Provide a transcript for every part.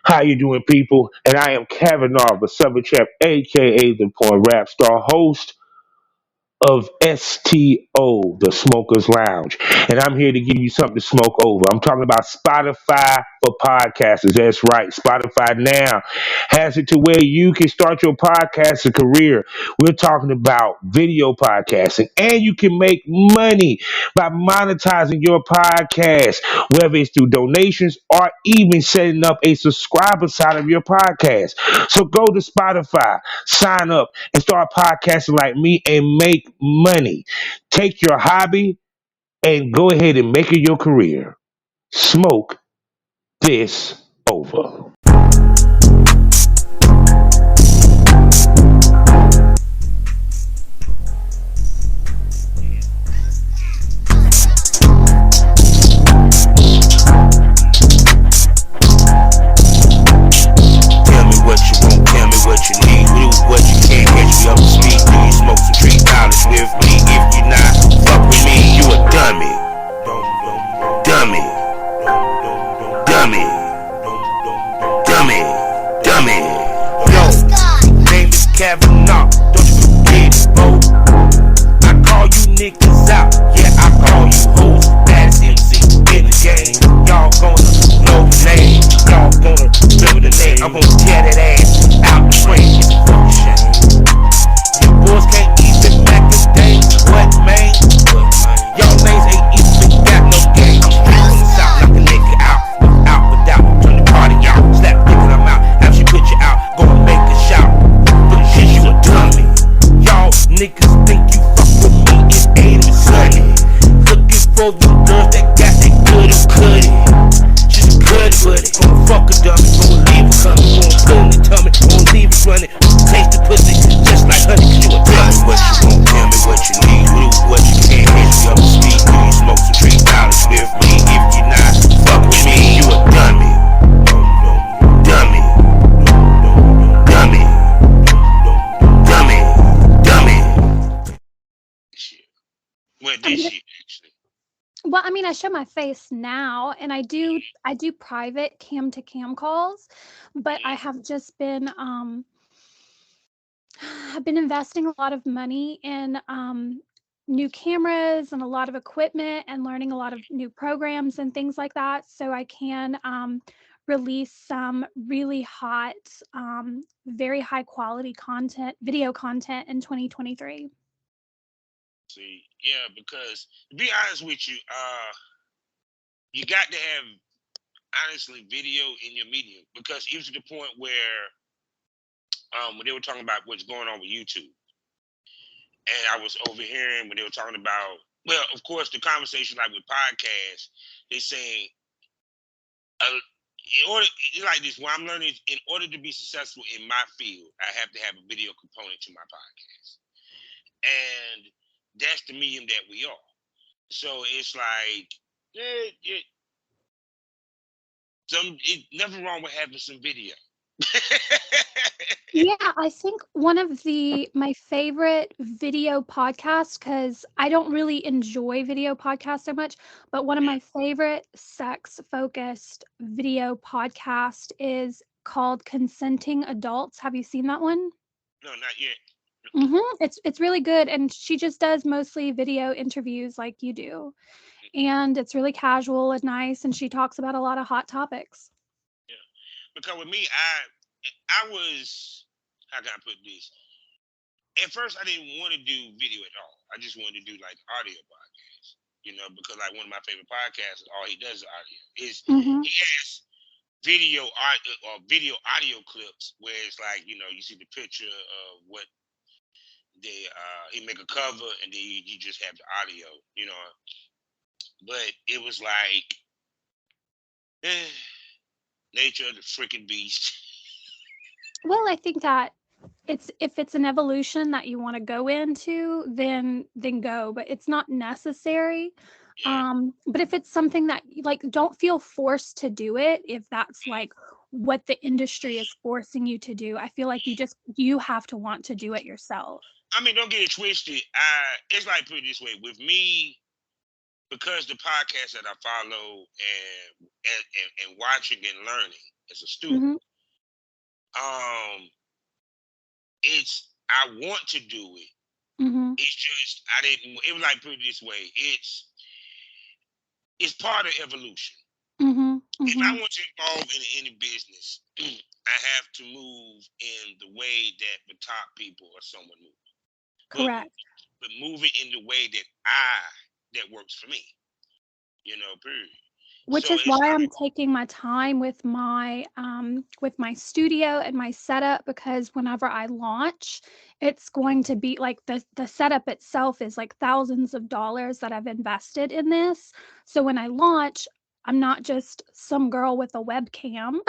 How you doing, people? And I am Kavanaugh, the Southern Champ, aka the Porn Rap Star, host of STO, the Smokers Lounge. And I'm here to give you something to smoke over. I'm talking about Spotify for podcasters. That's right. Spotify now has it to where you can start your podcasting career. We're talking about video podcasting, and you can make money by monetizing your podcast, whether it's through donations or even setting up a subscriber side of your podcast. So go to Spotify, sign up, and start podcasting like me and make money. Take your hobby and go ahead and make it your career. Smoke this over. Tell me what you want, tell me what you need. Do what you can, catch me up to speed. Do you smoke some street knowledge with me? If you not, fuck with me, you a dummy. Dummy. Dummy. Dummy. Dummy. Yo, name is Kavanaugh, don't you forget it, bro. I call you niggas out, yeah, I call you hoes. Baddest MC in the game. Y'all gonna know the name, y'all gonna remember the name. I'm gonna tear that ass out the frame. It's a fucking shame. You boys can't even back a day. What, man? Y'all names ain't even got no game. I'm straight from the south, knock a nigga out, without. Turn the party out, slap nigga, I'm out. Have she put you out, go and make a shout. For the shit, you a dummy. Y'all niggas think you fuck with me, it ain't even sunny. Looking for them girls that got that good or cutty. She's good with it, gonna fuck a dummy, gonna leave her coming, gonna put in the tummy, gonna leave her running. Taste the pussy, just like honey, cause you a dummy. Tell me what you want, tell me what you need. Do what you can, catch me up to speed. Do you smoke some street knowledge with me? If you not, fuck with me, you a dummy. Dummy. Dummy. Dummy. Dummy. Shit. Well, this shit, actually. Well, I mean, I show my face now, and I do private cam to cam calls, but I have just been I've been investing a lot of money in new cameras and a lot of equipment and learning a lot of new programs and things like that, so I can release some really hot, very high quality content, video content in 2023. See, yeah, because to be honest with you, you got to have honestly video in your medium, because even to the point where when they were talking about what's going on with YouTube, and I was overhearing when they were talking about, well, of course, the conversation like with podcasts, they saying in order, it's like this. What I'm learning is, in order to be successful in my field, I have to have a video component to my podcast, and that's the medium that we are. So it's like, nothing wrong with having some video. Yeah, I think one of my favorite video podcasts, because I don't really enjoy video podcasts so much, but one of my favorite sex-focused video podcast is called Consenting Adults. Have you seen that one? No, not yet. It's really good, and she just does mostly video interviews like you do, and it's really casual and nice, and she talks about a lot of hot topics. Yeah, because with me, I was, how can I put this? At first, I didn't want to do video at all. I just wanted to do like audio podcasts, because like one of my favorite podcasts, all he does is audio. He has video audio clips where it's like, you see the picture of what he make a cover, and then you just have the audio, but it was like nature of the freaking beast. Well, I think that if it's an evolution that you want to go into, then go, but it's not necessary. Yeah. But if it's something that like, don't feel forced to do it, if that's like what the industry is forcing you to do. I feel like you have to want to do it yourself. I mean, don't get it twisted. It's like, put it this way, with me, because the podcast that I follow and watching and learning as a student, Mhm. um, it's I want to do it. Mhm. It's just I didn't. It was like put it this way. It's part of evolution. Mhm. If I Mhm. want to involve in any business, I have to move in the way that the top people or someone moves. But Correct. but move it in the way that works for me. Period. Which So is it's why like I'm taking my time with my studio and my setup, because whenever I launch, it's going to be like the setup itself is like thousands of dollars that I've invested in this. So when I launch, I'm not just some girl with a webcam.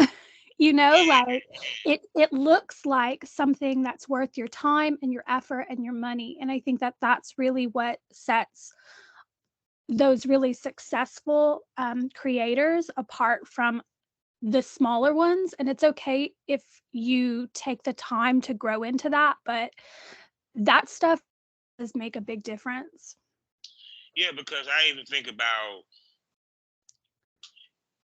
yeah, Like it looks like something that's worth your time and your effort and your money. And I think that that's really what sets those really successful creators apart from the smaller ones. And it's okay if you take the time to grow into that, but that stuff does make a big difference. yeah, because I even think about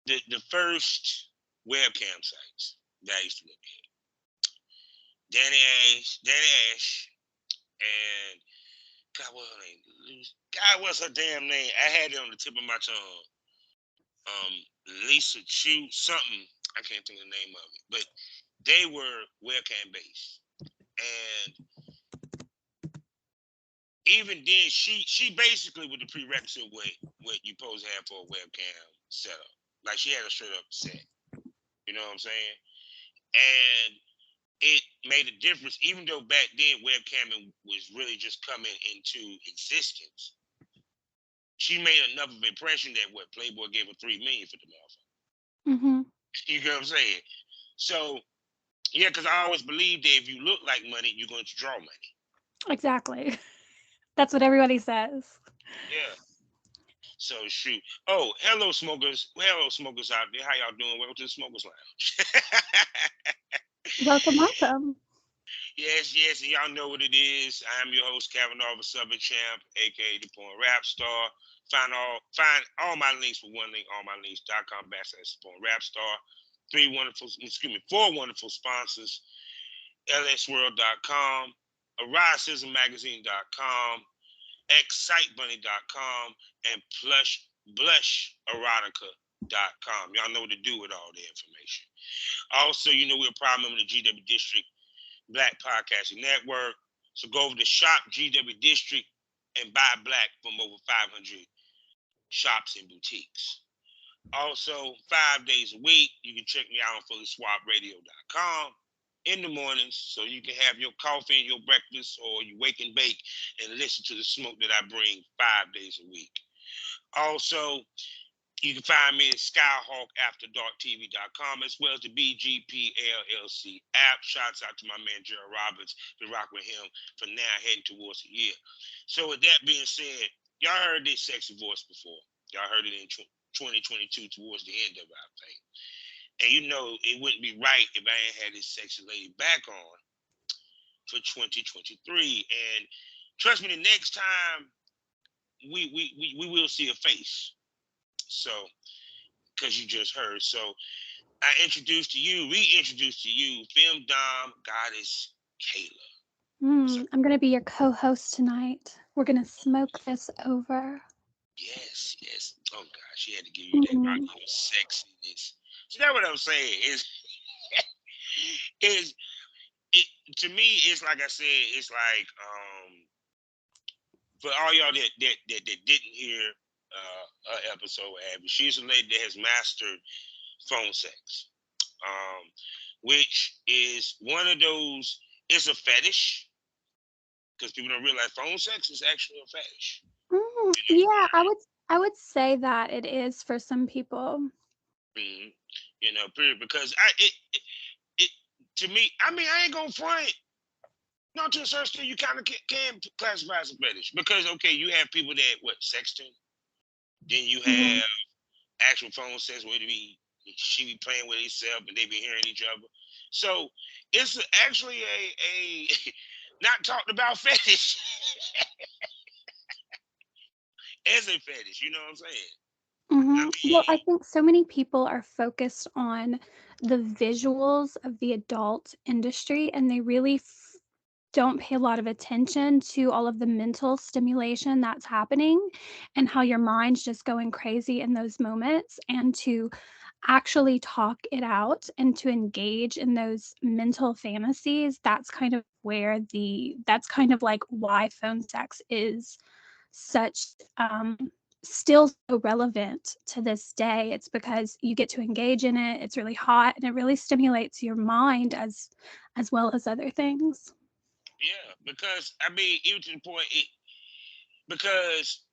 the first webcam sites that I used to look at. Danny Ash, and God, what's her name? God, what's her damn name? I had it on the tip of my tongue. Lisa Chu, something. I can't think of the name of it, but they were webcam based, and even then, she basically was the prerequisite what you supposed to have for a webcam setup. Like she had a straight up set. You know what I'm saying? And it made a difference, even though back then webcamming was really just coming into existence. She made enough of an impression that what Playboy gave her $3 million for the motherfucker. Hmm. You know what I'm saying? So yeah, because I always believed that if you look like money, you're going to draw money. Exactly. That's what everybody says. Yeah. So shoot. Oh, hello smokers. Hello smokers out there. How y'all doing? Welcome to the Smokers Lounge. Welcome, welcome. Yes, yes, and y'all know what it is. I'm your host, Kavanaugh, the Southern Champ, aka the Porn Rap Star. Find all my links for one link, allmylinks.com/the Porn Rap Star. Four wonderful sponsors: lsworld.com, AriseismMagazine.com, excitebunny.com, and blusherotica.com. Y'all know what to do with all the information. Also, we're a proud member of the GW District Black Podcasting Network. So go over to Shop GW District and buy black from over 500 shops and boutiques. Also, 5 days a week, you can check me out on fullyswapradio.com in the mornings so you can have your coffee and your breakfast, or you wake and bake and listen to the smoke that I bring 5 days a week. Also, you can find me at SkyhawkAfterDarkTV.com, as well as the BGPLLC app. Shouts out to my man Gerald Roberts. Been rocking with him for now, heading towards a year. So with that being said, y'all heard this sexy voice before. Y'all heard it in 2022 towards the end of it, I think. And it wouldn't be right if I ain't had this sexy lady back on for 2023. And trust me, the next time we will see a face. So, because you just heard. So reintroduce to you, Femdom Goddess Kayla. What's up? I'm going to be your co-host tonight. We're going to smoke this over. Yes, yes. Oh God, she had to give you that right, Mm. sexiness. So that's what I'm saying. Is it to me? It's like I said. It's like for all y'all that didn't hear her episode with Abby, she's a lady that has mastered phone sex, which is one of those. It's a fetish because people don't realize phone sex is actually a fetish. Yeah, I would say that it is for some people. Mm-hmm. Period. Because it to me, I mean, I ain't gonna front. Not to a certain extent, you kind of can classify as a fetish because okay, you have people that sexting, then you Mhm. have actual phone sex where she be playing with herself and they be hearing each other. So it's actually a not talked about fetish. as a fetish. You know what I'm saying? I Well, I mean, think so many people are focused on the visuals of the adult industry, and they really don't pay a lot of attention to all of the mental stimulation that's happening and how your mind's just going crazy in those moments, and to actually talk it out and to engage in those mental fantasies. That's kind of like why phone sex is such still so relevant to this day. It's because you get to engage in it. It's really hot and it really stimulates your mind as well as other things. yeah, because I mean, even to the point, because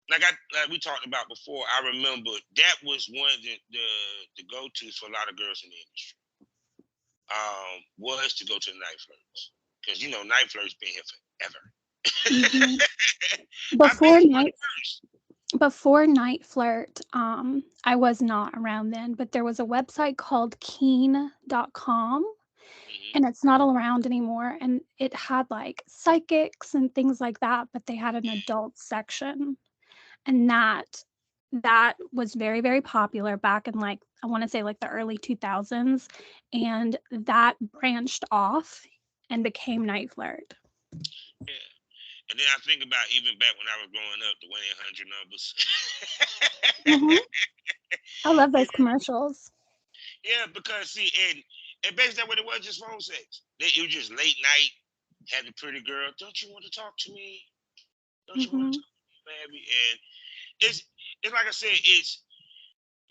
like we talked about before, I remember that was one of the go tos for a lot of girls in the industry. Was to go to the night flirts, because night flirts been here forever. hmm I think Before it's one of night the first. before Night Flirt, I was not around then, but there was a website called keen.com, and Hmm. it's not around anymore, and it had like psychics and things like that, but they had an adult section, and that was very, very popular back in, like, I want to say like the early 2000s, and that branched off and became Night Flirt. Yeah. And then I think about even back when I was growing up, the 1-800 numbers. hmm I love You those know, commercials. yeah, because see, and basically that what it was, just phone sex. It was just late night, had the pretty girl. Don't you want to talk to me? Don't you want to hmm talk to me, baby? And it's like I said, it's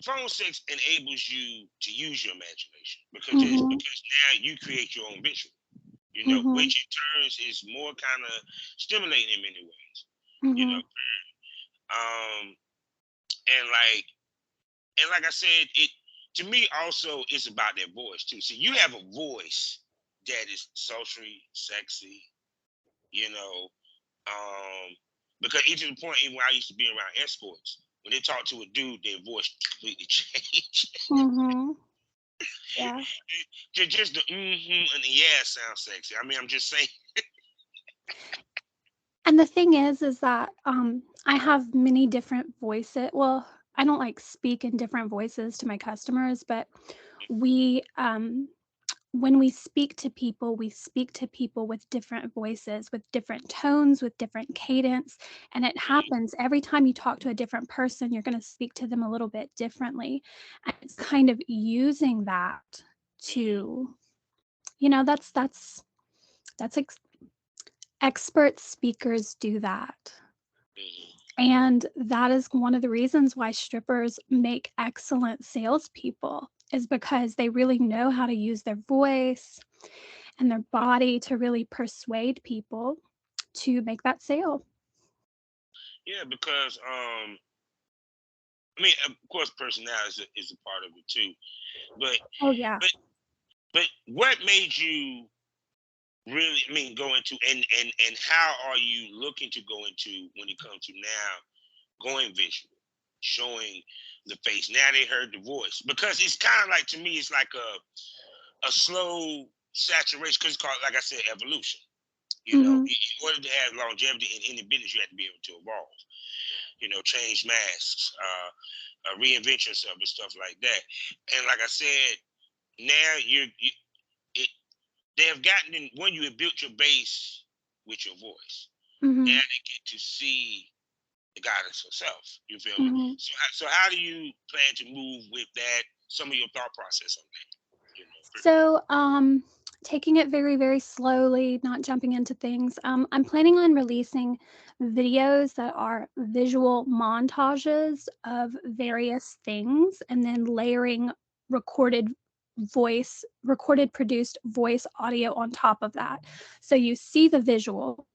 phone sex enables you to use your imagination, hmm because now you create your own visual. hmm Which in turns is more kind of stimulating in many ways. You know, hmm um, and like I said, it to me also is about their voice too. See, you have a voice that is sultry, sexy, you know, um, because even to the point, even when I used to be around escorts, when they talk to a dude, their voice completely changed. hmm Yeah. Just the and the yeah sound sexy. I mean, I'm just saying. And the thing is that I have many different voices. Well, I don't like speak in different voices to my customers, but we when we speak to people with different voices, with different tones, with different cadence. And it happens every time you talk to a different person, you're going to speak to them a little bit differently. And it's kind of using that to, that's expert speakers do that. And that is one of the reasons why strippers make excellent salespeople, is because they really know how to use their voice and their body to really persuade people to make that sale. Yeah, because I mean, of course, personality is a part of it too. But Oh yeah. but but what made you really, I mean, go into, and how are you looking to go into when it comes to now going visual, showing the face? Now they heard the voice, because it's kind of like, to me, it's like a slow saturation, because it's called, like I said, evolution. Mhm. In order to have longevity in any business, you have to be able to evolve. Change masks, reinvent yourself and stuff like that. And like I said, now it, they have gotten in, when you have built your base with your voice. Now Mhm. they get to see the goddess herself. You feel me? Mhm. So how do you plan to move with that? Some of your thought process on that. You know. So, taking it very, very slowly, not jumping into things. I'm planning on releasing videos that are visual montages of various things, and then layering recorded produced voice audio on top of that. So you see the visual,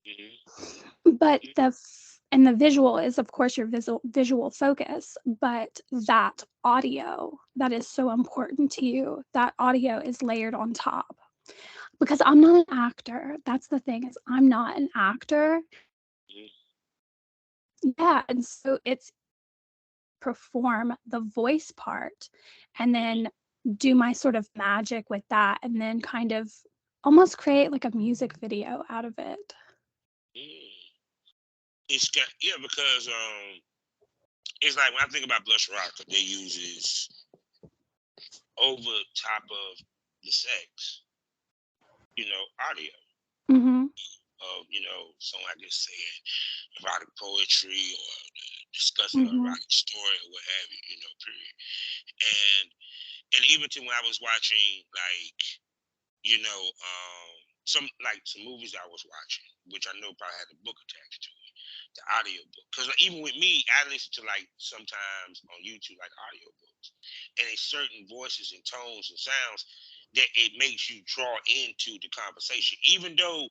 Mm-hmm. but the visual is, of course, your visual focus, but that audio that is so important to you, that audio is layered on top. Because I'm not an actor. That's the thing, is I'm not an actor. Mm-hmm. Yeah, and so it's perform the voice part and then do my sort of magic with that, and then kind of almost create like a music video out of it. Mm-hmm. It's got because it's like when I think about Blush Rock, they uses over top of the sex, audio Mhm. of someone I guess saying erotic poetry or discussing an Mhm. erotic story or what have you, period. And even to when I was watching like some movies I was watching, which I know probably had a book attached to it, the audio book. Because even with me, I listen to like sometimes on YouTube like audio books, and it's certain voices and tones and sounds that it makes you draw into the conversation, even though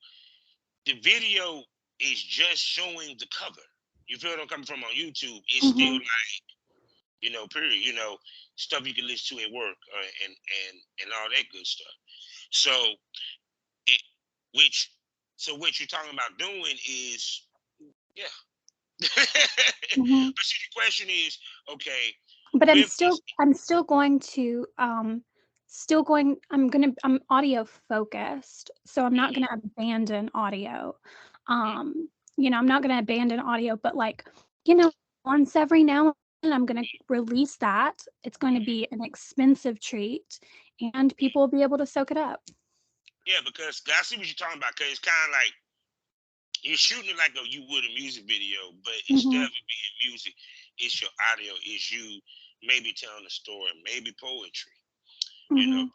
the video is just showing the cover. You feel what I'm coming from on YouTube? It's still Mhm. like period. Stuff you can listen to at work and all that good stuff. So it, which, so what you're talking about doing is, yeah. But Mhm. see, the question is, okay, But with this, I'm still going to I'm audio focused, so I'm not mhm, gonna abandon audio. mhm, I'm not gonna abandon audio, but like, once every now and then I'm gonna release that. It's going to mhm, be an expensive treat and mhm. people will be able to soak it up. Yeah, because I see what you're talking about. Because it's kind of like you're shooting it like you would a music video, but instead Mhm. of it being music, it's your audio, it's you maybe telling a story, maybe poetry. You know, Mhm.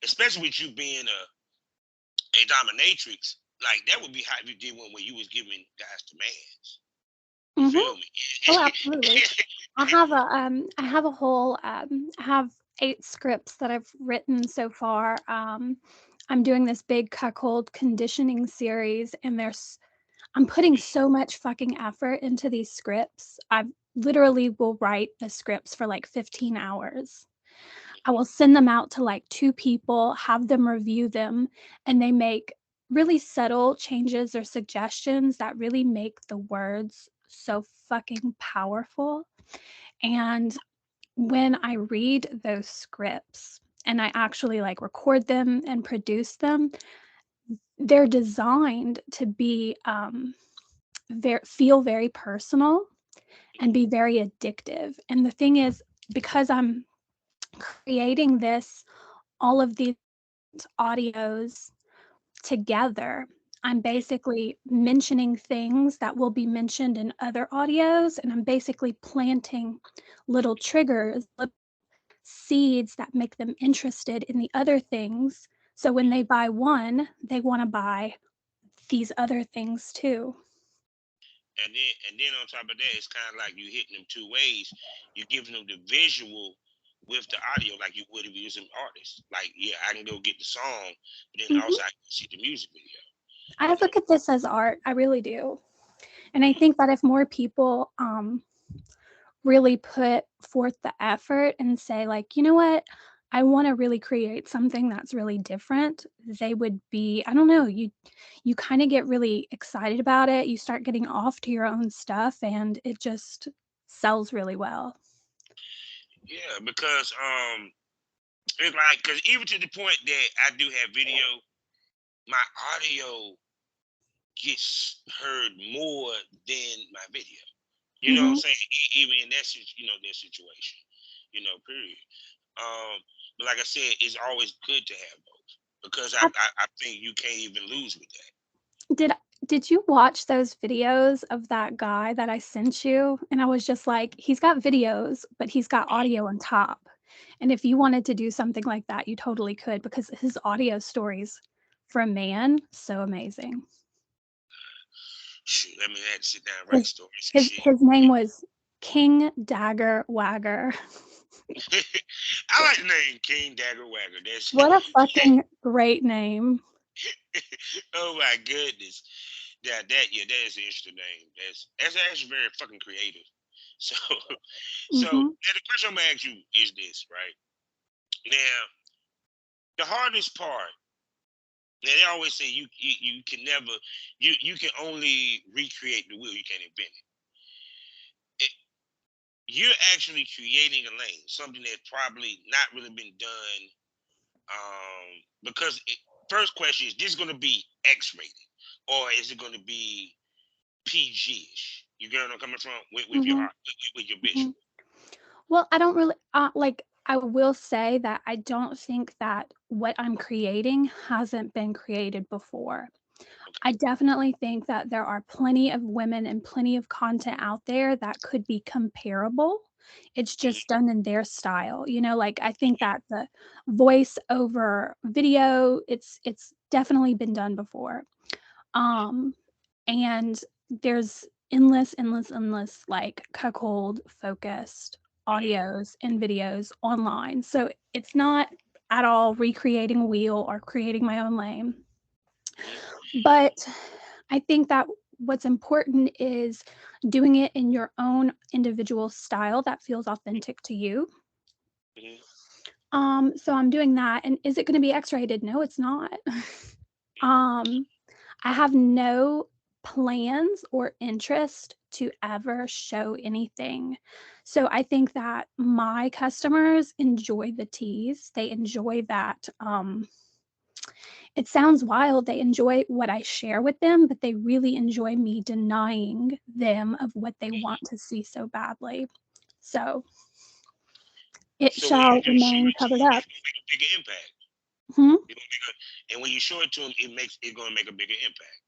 especially with you being a dominatrix, like that would be how you did one where you was giving guys demands. You Mhm. feel me? Oh, absolutely. I have a whole I have 8 scripts that I've written so far. I'm doing this big cuckold conditioning series and I'm putting so much fucking effort into these scripts. I literally will write the scripts for like 15 hours. I will send them out to like 2 people, have them review them, and they make really subtle changes or suggestions that really make the words so fucking powerful. And when I read those scripts and I actually like record them and produce them, they're designed to be feel very personal and be very addictive. And the thing is, because I'm creating all of these audios together, I'm basically mentioning things that will be mentioned in other audios, and I'm basically planting little triggers, little seeds that make them interested in the other things. So when they buy one, they want to buy these other things too. And then on top of that, it's kind of like you hitting them two ways. You're giving them the visual with the audio, like you would if you was an artist. Like, yeah, I can go get the song, but then Mhm. also I can see the music video. I You know, look at this as art. I really do. And I mm, think that if more people really put forth the effort and say, like, you know what, I want to really create something that's really different, they would be, I don't know, you kind of get really excited about it. You start getting off to your own stuff and it just sells really well. yeah, because it's like because even to the point that I do have video, my audio gets heard more than my video. You know what I'm Hmm. saying? Even in that that situation, period. But like I said, it's always good to have both because I think you can't even lose with that. Did did you watch those videos of that guy that I sent you? And I was just like, he's got videos, but he's got audio on top. And if you wanted to do something like that, you totally could because his audio stories for a man, so amazing. Shoot, I mean, I had to sit down and write His stories and his shit. his name was King Dagger Wagger. I like the name King Dagger Wagger. That's What a fucking great name. oh my goodness. That is an interesting name. That's actually very fucking creative. So so Mhm. now the question I'm gonna ask you is this, right? Now, the hardest part, now they always say you can never you can only recreate the wheel, you can't invent it. You're actually creating a lane, something that's probably not really been done. Because first question is this going to be X rated or is it going to be PG-ish. You get what I'm coming from with your Mhm. art, with your visual. Mhm. Well, I don't really like I will say that I don't think that what I'm creating hasn't been created before. Okay. I definitely think that there are plenty of women and plenty of content out there that could be comparable. It's Mm-hmm. just done in their style. Like I think that the voice over video, it's definitely been done before. Um and there's endless like cuckold focused audios and videos online. So it's not at all recreating a wheel or creating my own lane. Mm-hmm. But I think that what's important is doing it in your own individual style that feels authentic to you. Mm-hmm. So I'm doing that. And is it going to be X-rated? No, it's not. um, I have no plans or interest to ever show anything. So I think that my customers enjoy the tease. They enjoy that. It sounds wild. They enjoy what I share with them, but they really enjoy me denying them of what they want to see so badly. So it So when you shall just show remain it to covered them, up. it's gonna make a bigger impact. Hmm. It's gonna make and when you show it to them, it's gonna make a bigger impact.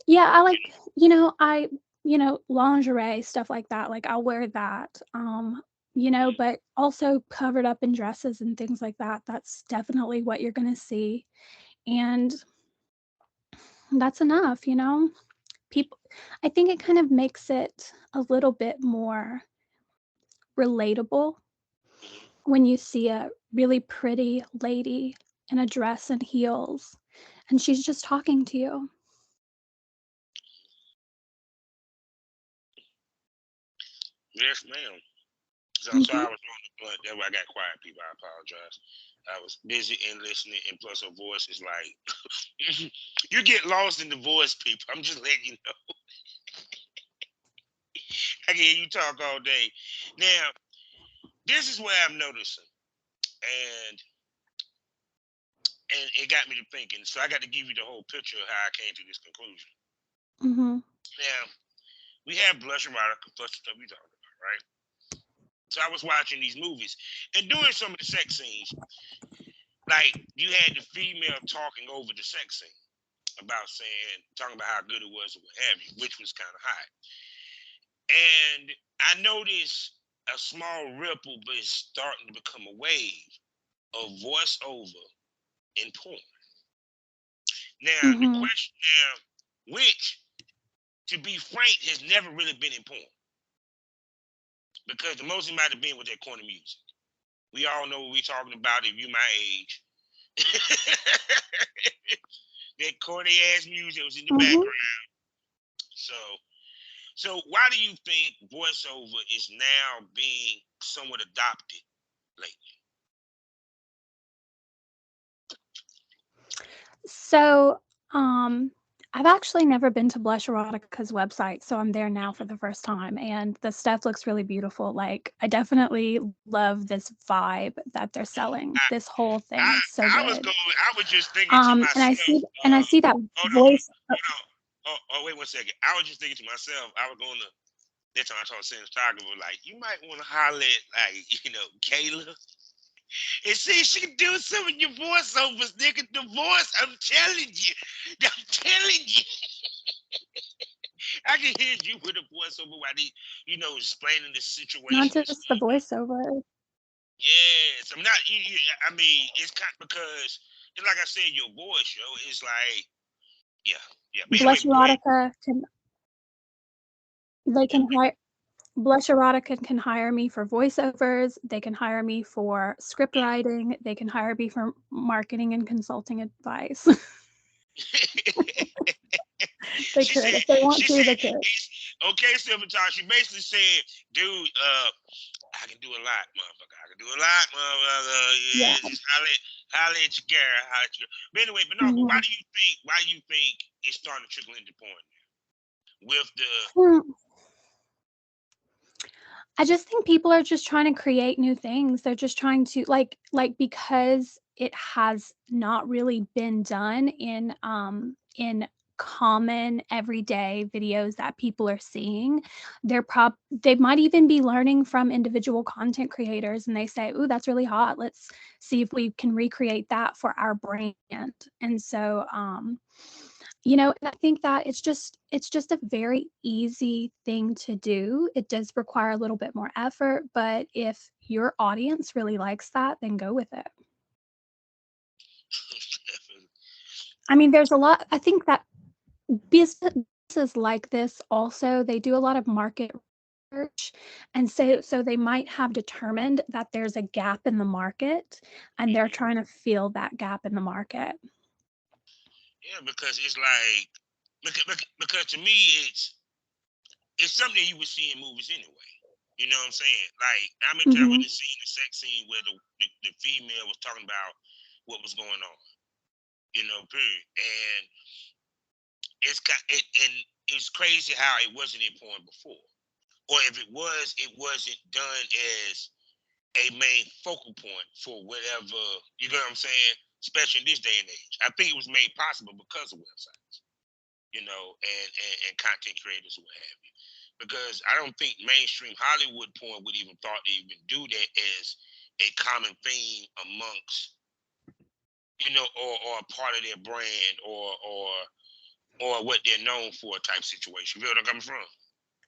Yeah, I like, lingerie, stuff like that. Like I'll wear that. But also covered up in dresses and things like that. That's definitely what you're gonna see. And that's enough. People I think it kind of makes it a little bit more relatable Mm-hmm. when you see a really pretty lady in a dress and heels and she's just talking to you. Yes, ma'am. So Mhm. I was on the blunt. That's why I got quiet, people. I apologize. I was busy and listening, and plus her voice is like you get lost in the voice, people. I'm just letting you know. I can hear you talk all day. Now, this is where I'm noticing, and it got me to thinking. So I got to give you the whole picture of how I came to this conclusion. Mhm. Now, we have blush erotica plus the stuff we talking about, right? So I was watching these movies and doing some of the sex scenes, like you had the female talking over the sex scene about talking about how good it was or what have you, which was kind of hot. And I noticed a small ripple, but it's starting to become a wave of voiceover in porn. Now, the Mhm. question now, which, to be frank, has never really been in porn because the most it might have been with that corny music. We all know what we're talking about if you my age. That corny ass music was in the Mhm. background. So, so why do you think voiceover is now being somewhat adopted lately? So, I've actually never been to Blush Erotica's website, so I'm there now for the first time, and the stuff looks really beautiful. Like, I definitely love this vibe that they're selling. I, This whole thing is so I was good. going. I was just thinking to myself. And I see that Hold on, voice. hold on. Wait 1 second. I was just thinking to myself. I was going to. That time I told cinematographer, like, you might want to holler at, like, Kayla. And see, she can do some of your voiceovers, nigga. The voice, I'm telling you. I'm telling you. I can hear you with a voiceover while he, explaining the Not situation and just the stuff. voiceover. Yes, I'm not. I mean, it's kind of because, like I said, your voice, yo, it's like, yeah, yeah. But anyway, Blush go ahead. Erotica can they can hire Blush Erotica can hire me for voiceovers, they can hire me for script writing, they can hire me for marketing and consulting advice. They she could. said, If they want she to, said, they could. okay, Silverton. She basically said, dude, I can do a lot, motherfucker. I can do a lot, motherfucker. Yeah. Yeah, just holler at your girl, holler at your girl. But anyway, but no, but Mhm. why do you think it's starting to trickle into porn now? With the Hmm. I just think people are just trying to create new things. They're just trying to because it has not really been done in common everyday videos that people are seeing. They might even be learning from individual content creators, and they say, "Ooh, that's really hot. Let's see if we can recreate that for our brand." And so, and I think that it's just a very easy thing to do. It does require a little bit more effort, but if your audience really likes that, then go with it. I mean, there's a lot. I think that businesses like this also, they do a lot of market research, and so they might have determined that there's a gap in the market, and they're Mhm. trying to fill that gap in the market. Yeah, because it's like because to me it's something you would see in movies anyway. You know what I'm saying? Like how many times we Mhm. done seen the sex scene where the female was talking about what was going on. You know, period. And and it's crazy how it wasn't in porn before. Or if it was, it wasn't done as a main focal point for whatever, you know what I'm saying? Especially in this day and age. I think it was made possible because of websites, and content creators or what have you. Because I don't think mainstream Hollywood porn would even thought to even do that as a common theme amongst, or a part of their brand or what they're known for type situation. You know where I'm coming from?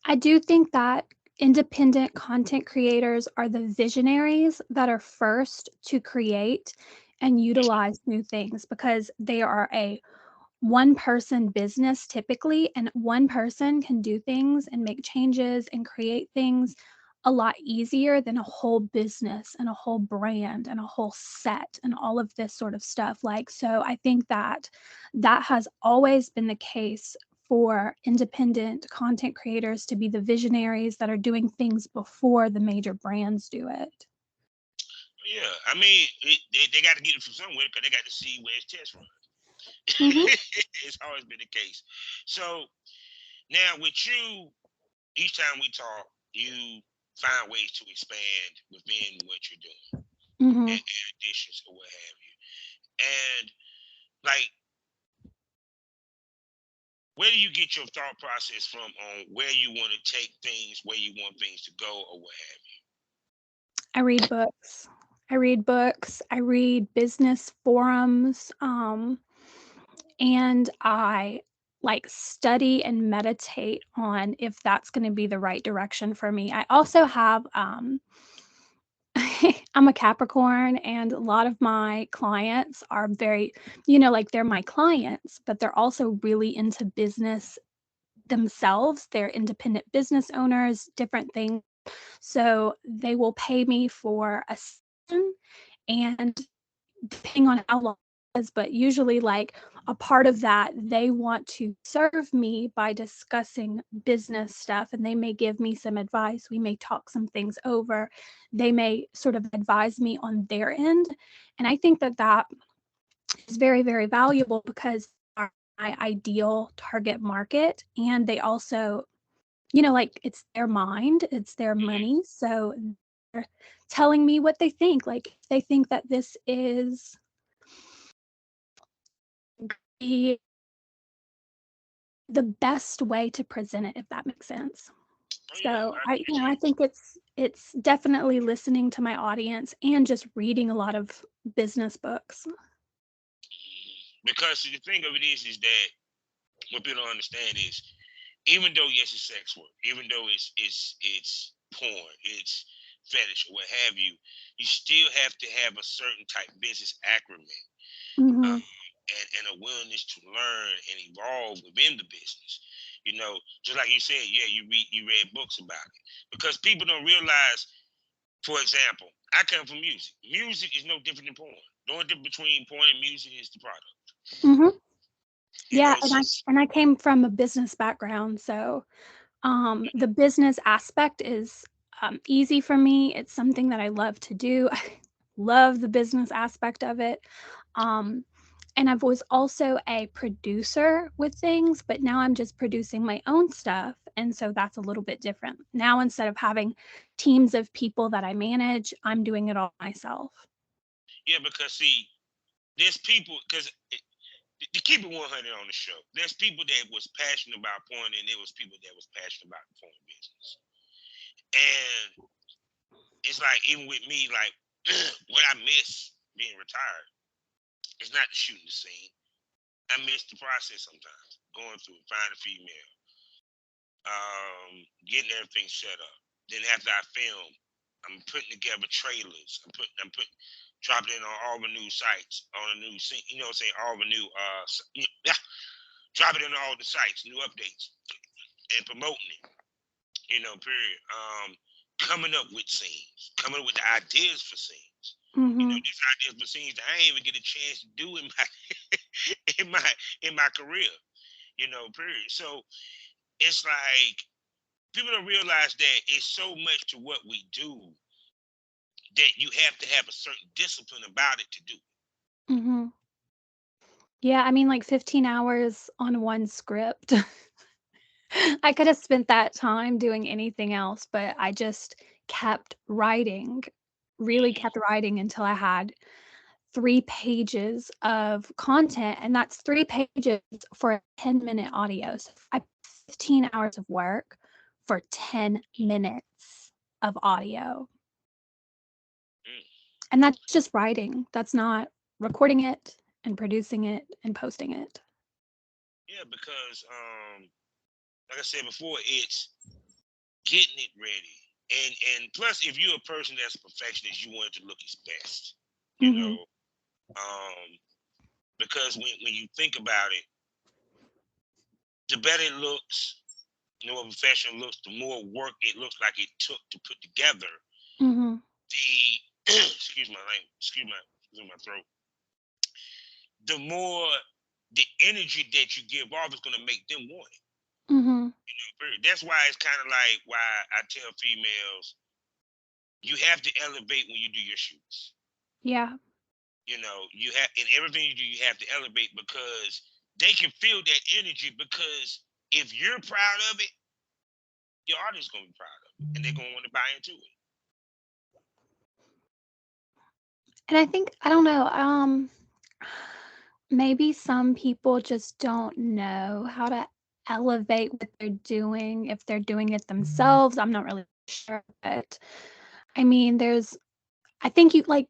I do think that independent content creators are the visionaries that are first to create and utilize new things, because they are a one person business typically, and one person can do things and make changes and create things a lot easier than a whole business and a whole brand and a whole set and all of this sort of stuff. Like, so I think that that has always been the case for independent content creators to be the visionaries that are doing things before the major brands do it. Yeah, I mean, they got to get it from somewhere because they got to see where it's test run. Hmm. It's always been the case. So now with you, each time we talk, you find ways to expand within what you're doing Hmm. and add additions or what have you. And like, where do you get your thought process from on where you want to take things, where you want things to go, or what have you? I read books. I read business forums, and I like study and meditate on if that's going to be the right direction for me. I also have I'm a Capricorn, and a lot of my clients are very, like they're my clients, but they're also really into business themselves. They're independent business owners, different things. So they will pay me for a session, and depending on how long it is, but usually like a part of that, they want to serve me by discussing business stuff, and they may give me some advice. We may talk some things over. They may sort of advise me on their end. And I think that that is very, very valuable because are my ideal target market. And they also, like it's their mind, it's their money. So they're telling me what they think. Like if they think that this is the the best way to present it, if that makes sense. Oh yeah, So I I, get you. I think it's definitely listening to my audience and just reading a lot of business books. Because see, the thing of it is that what people don't understand is even though yes it's sex work, even though it's porn, it's fetish or what have you, you still have to have a certain type of business acumen, Hmm. um, and a willingness to learn and evolve within the business. Just like you said, yeah, you read books about it because people don't realize. For example, I come from music. Music is no different than porn. The only difference between porn and music is the product. Hmm. You Yeah, know, and so I came from a business background, so the business aspect is easy for me. It's something that I love to do. I love the business aspect of it. Um, and I was also a producer with things, but now I'm just producing my own stuff. And so that's a little bit different. Now, instead of having teams of people that I manage, I'm doing it all myself. yeah, because see, there's people because to keep it 100 on the show, there's people that was passionate about porn, and there was people that was passionate about the porn business. And it's like, even with me, like, what I miss being retired is not the shooting the scene. I miss the process sometimes, going through, finding a female, getting everything set up. Then after I film, I'm putting together trailers. I'm putting dropping it on all the new sites, on the new, all the new, drop it in all the sites, new updates, and promoting it. Period. Coming up with scenes, coming up with the ideas for scenes. Mm-hmm. These ideas for scenes that I ain't even get a chance to do in my in my career. Period. So it's like people don't realize that it's so much to what we do that you have to have a certain discipline about it to do. Mm-hmm. Yeah, I mean, like 15 hours on one script. I could have spent that time doing anything else, but I just kept writing, really Mm-hmm. kept writing until I had 3 pages of content, and that's 3 pages for a 10-minute audio. So I 15 hours of work for 10 minutes of audio. Mm. And that's just writing. That's not recording it and producing it and posting it. Yeah, because like I said before, it's getting it ready. And plus, if you're a person that's a perfectionist, you want it to look its best. You know, Mhm. because when you think about it, the better it looks, the more professional it looks, the more work it looks like it took to put together. Mhm. The excuse my throat. The more the energy that you give off is going to make them want it. Mhm. That's why it's kind of like why I tell females, you have to elevate when you do your shoots. Yeah. You have, in everything you do, you have to elevate because they can feel that energy. Because if you're proud of it, your audience is gonna be proud of it, and they're gonna want to buy into it. And I think I don't know, maybe some people just don't know how to elevate what they're doing if they're doing it themselves. I'm not really sure, but I mean, I think you like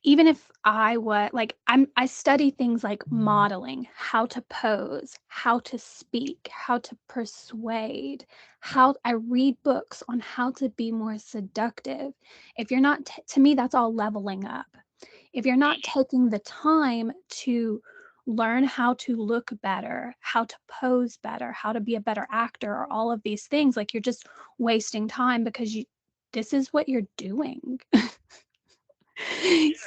even if I study things like modeling, how to pose, how to speak, how to persuade, how I read books on how to be more seductive. If you're not to me, that's all leveling up. If you're not taking the time to learn how to look better, how to pose better, how to be a better actor, or all of these things, like you're just wasting time because this is what you're doing.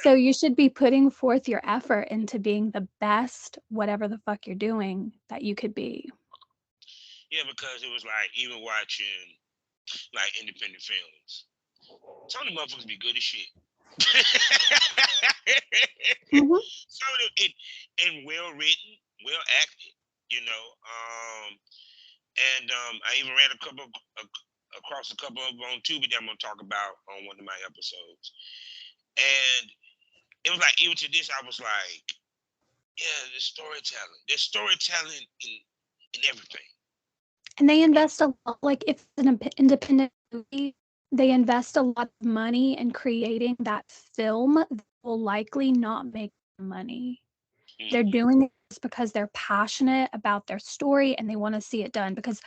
So you should be putting forth your effort into being the best, whatever the fuck you're doing, that you could be. Yeah, because it was like even watching like independent films. Some of the motherfuckers be good as shit. Mhm. Some of them and well written, well acted. You know, and I even ran across a couple of them on Tubi that I'm gonna talk about on one of my episodes. And it was like even to this, I was like, yeah, the storytelling. There's storytelling in everything. And they invest a lot, like if it's an independent movie, they invest a lot of money in creating that film that will likely not make money. They're Mm-hmm. doing it just because they're passionate about their story and they want to see it done. Because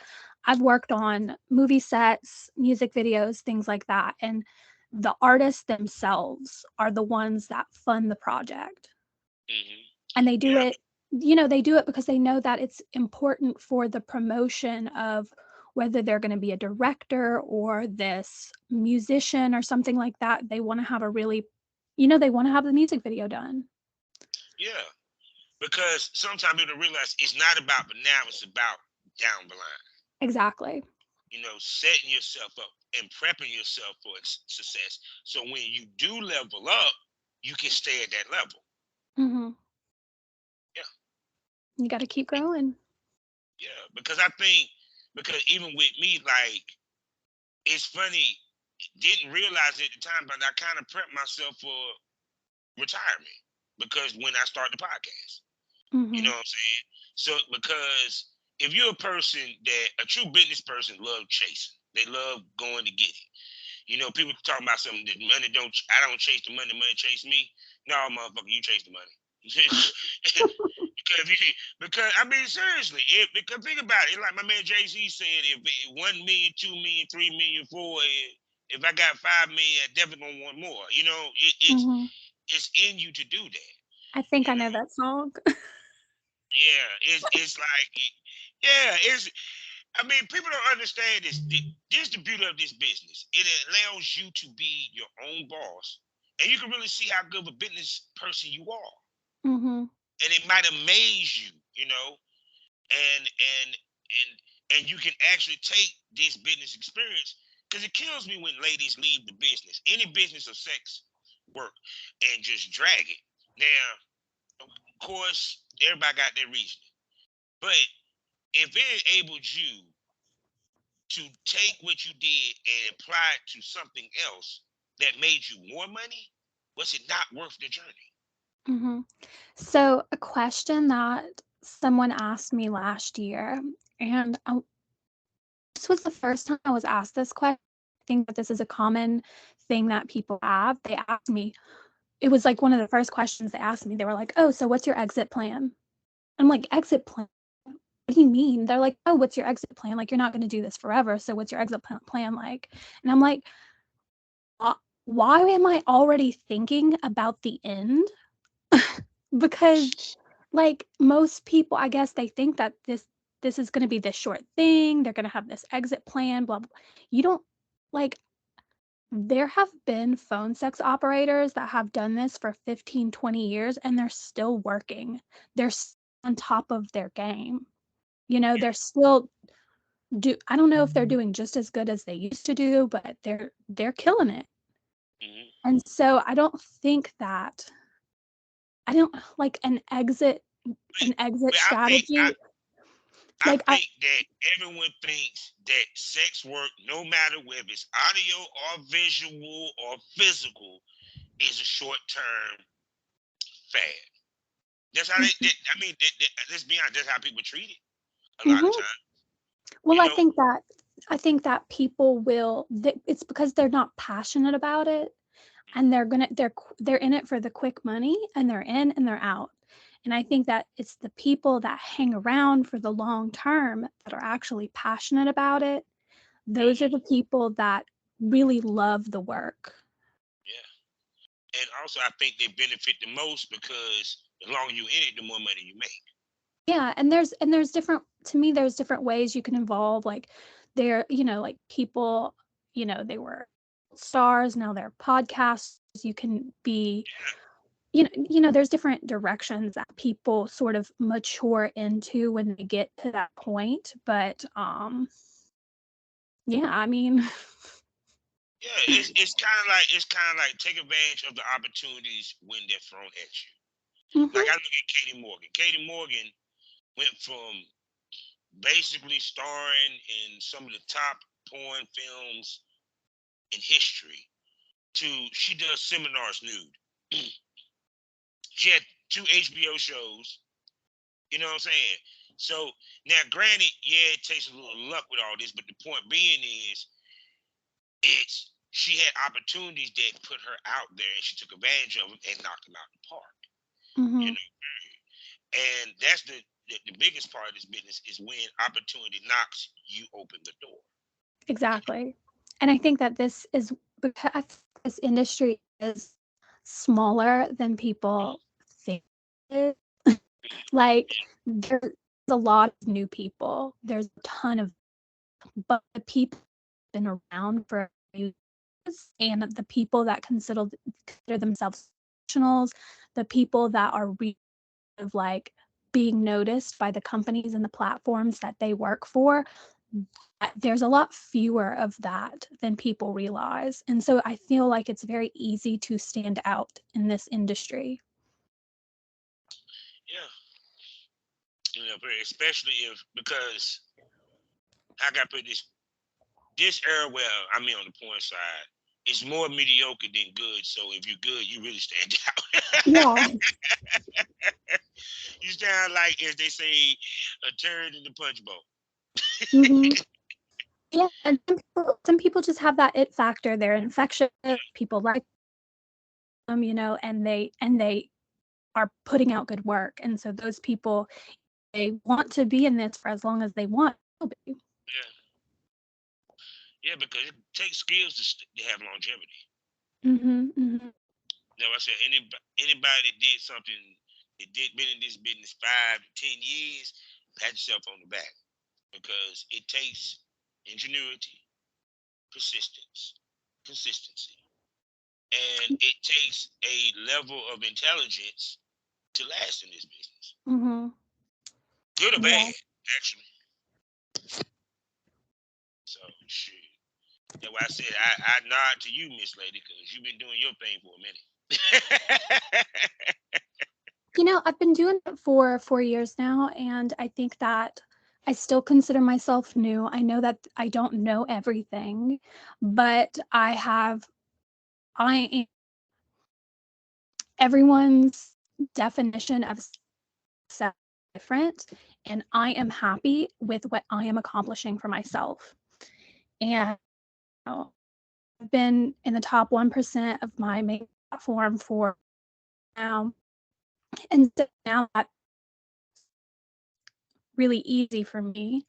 I've worked on movie sets, music videos, things like that. And the artists themselves are the ones that fund the project. Mm-hmm. And they do Yeah, it, they do it because they know that it's important for the promotion of whether they're going to be a director or this musician or something like that. They want to have they want to have the music video done. yeah. Because sometimes people realize it's not about the now, it's about down the line. Exactly. Setting yourself up and prepping yourself for success. So when you do level up, you can stay at that level. Hmm. Yeah, You got to keep growing. yeah. Because even with me, like it's funny, didn't realize it at the time, but I kind of prepped myself for retirement because when I started the podcast. You know Mhm. what I'm saying? So because if you're a person that a true business person love chasing, they love going to get it. You know, people talking about something that money don't. I don't chase the money. Money chase me. No, motherfucker, you chase the money. because because I mean seriously, because think about it. Like my man Jay Z said, if 1 million, 2 million, 3 million, four, if I got 5 million, I definitely gonna want more. You know, Mhm. it's in you to do that. I think You I know know, that song. yeah, it's like, yeah, it's. I mean, people don't understand this. This is the beauty of this business. It allows you to be your own boss, and you can really see how good of a business person you are. Mhm. And it might amaze you, you know, and and and you can actually take this business experience because it kills me when ladies leave the business, any business of sex work, and just drag it. Now, of course, everybody got their reasoning, but if it enabled you to take what you did and apply it to something else that made you more money, was it not worth the journey? Mhm. So, a question that someone asked me last year, and this was the first time I was asked this question. I think that this is a common thing that people have. They asked me, it was like one of the first questions they asked me. They were like, "Oh, so what's your exit plan?" I'm like, "Exit plan? What do you mean?" They're like, "Oh, what's your exit plan? Like, you're not going to do this forever. So, what's your exit plan like?" And I'm like, "Uh, why am I already thinking about the end?" Because like most people, I guess they think that this is going to be this short thing. They're going to have this exit plan, blah, blah. You don't like there have been phone sex operators that have done this for 15, 20 years and they're still working. They're on top of their game. You know, they're still do I don't know if they're doing just as good as they used to do, but they're killing it. Mm-hmm. And so I don't like an exit But strategy. I Like I think that everyone thinks that sex work, no matter whether it's audio or visual or physical, is a short term fad. That's how I mean, let's be honest. That's how people treat it a lot of Mhm. times. Well, You know, I think that people will it's because they're not passionate about it and they're in it for the quick money and they're in and they're out. And I think that it's the people that hang around for the long term that are actually passionate about it. Those are hmm the people that really love the work. yeah. And also, I think they benefit the most because the longer you in it, the more money you make. Yeah, and there's different to me there's different ways you can involve like like people, they were stars, now they're podcasts. You can be there's different directions that people sort of mature into when they get to that point, but yeah, I mean, Yeah, it's kind of like take advantage of the opportunities when they're thrown at you. Like mhm, I look at Katie Morgan. Katie Morgan went from basically starring in some of the top porn films in history to she does seminars nude. She had 2 HBO shows. You know what I'm saying? So now, granted, yeah, it takes a little luck with all this, but the point being is, it's she had opportunities that put her out there, and she took advantage of them and knocked them out the park. You mhm, know, and that's the biggest part of this business is when opportunity knocks, you open the door. exactly. And I think that this is because this industry is smaller than people think it is. Like, there's a lot of new people. There's a ton of but the people who've been around for years and the people that consider themselves professionals, the people that are really of like being noticed by the companies and the platforms that they work for, there's a lot fewer of that than people realize. And so I feel like it's very easy to stand out in this industry. Yeah, especially if because I got to put this era where I mean on the porn side, it's more mediocre than good. So if you're good, you really stand out. Yeah. You sound like, as they say, a turd in the punch bowl. Mm-hmm. Yeah, and some people just have that it factor. They're infectious. People like them, and they are putting out good work. And so those people, they want to be in this for as long as they want to be. Yeah, because it takes skills to have longevity. Mm-hmm, mm-hmm. Now, I said anybody that did something, that been in this business 5 to 10 years, pat yourself on the back, because it takes ingenuity, persistence, consistency, and it takes a level of intelligence to last in this business. Mm-hmm. Good or bad, actually. So, shit. That's why I said I nod to you, Miss Lady, because you've been doing your thing for a minute. I've been doing it for 4 years now, and I think that I still consider myself new. I know that I don't know everything, but everyone's definition of success is different, and I am happy with what I am accomplishing for myself. And I've been in the top 1% of my main platform for now. And so now that's really easy for me.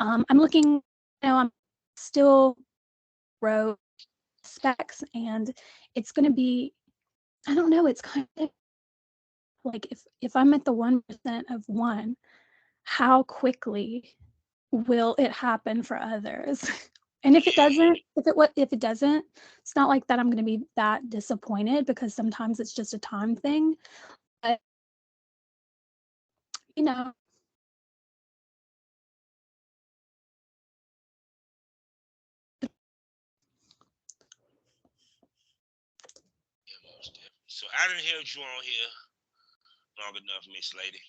I'm looking, I'm still row specs, and it's going to be, I don't know, it's kind of like if I'm at the 1% of one, how quickly will it happen for others? And if it doesn't, it's not like that I'm going to be that disappointed, because sometimes it's just a time thing. But So I done held you on here long enough, Miss Lady.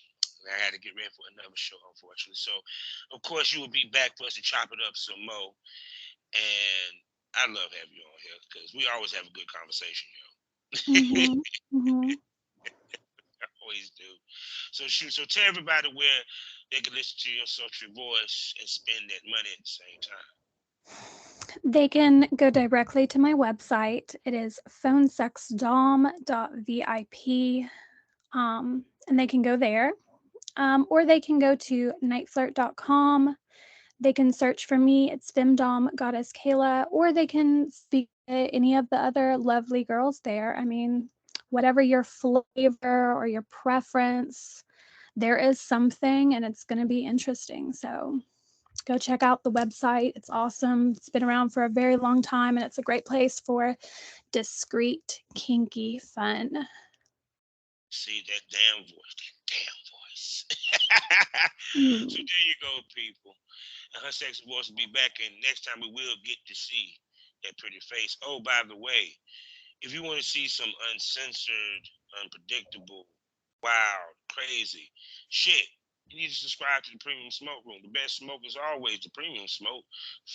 I had to get ready for another show, unfortunately. So, of course, you will be back for us to chop it up some more. And I love having you on here, because we always have a good conversation, yo. Mm-hmm. Mm-hmm. I always do. So tell everybody where they can listen to your sultry voice and spend that money at the same time. They can go directly to my website. It is phonesexdom.vip, and they can go there, or they can go to niteflirt.com. They can search for me. It's Femdom Goddess Kayla, or they can speak to any of the other lovely girls there. I mean, whatever your flavor or your preference, there is something, and it's going to be interesting. So go check out the website. It's awesome. It's been around for a very long time, and it's a great place for discreet, kinky fun. See, that damn voice. So there you go, people. And her sexy voice will be back, and next time we will get to see that pretty face. Oh, by the way, if you want to see some uncensored, unpredictable, wild, crazy shit, you need to subscribe to the Premium Smoke Room. The best smoke is always the Premium Smoke.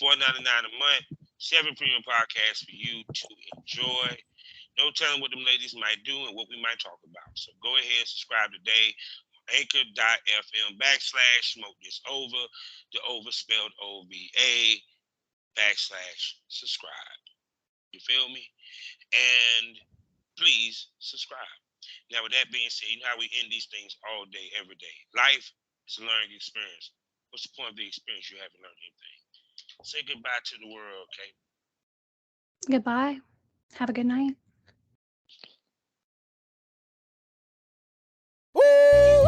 $4.99 a month, 7 premium podcasts for you to enjoy. No telling what them ladies might do and what we might talk about. So go ahead, subscribe today. Anchor.fm/smoke this over, the over spelled OVA /subscribe. You feel me? And please subscribe. Now, with that being said, you know how we end these things all day, every day. Life is a learning experience. What's the point of the experience? You haven't learned anything. Say goodbye to the world, okay? Goodbye. Have a good night.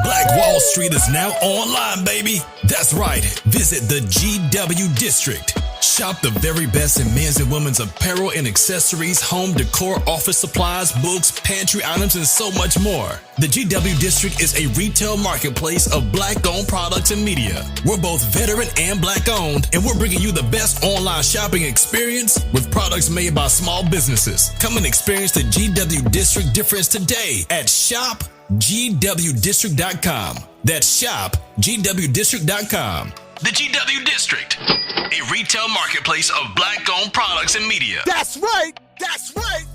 Black Wall Street is now online, baby. That's right. Visit the GW District. Shop the very best in men's and women's apparel and accessories, home decor, office supplies, books, pantry items, and so much more. The GW District is a retail marketplace of Black-owned products and media. We're both veteran and Black-owned, and we're bringing you the best online shopping experience with products made by small businesses. Come and experience the GW District difference today at shopgwdistrict.com. That's shopgwdistrict.com. The GW District, a retail marketplace of Black-owned products and media. That's right. That's right.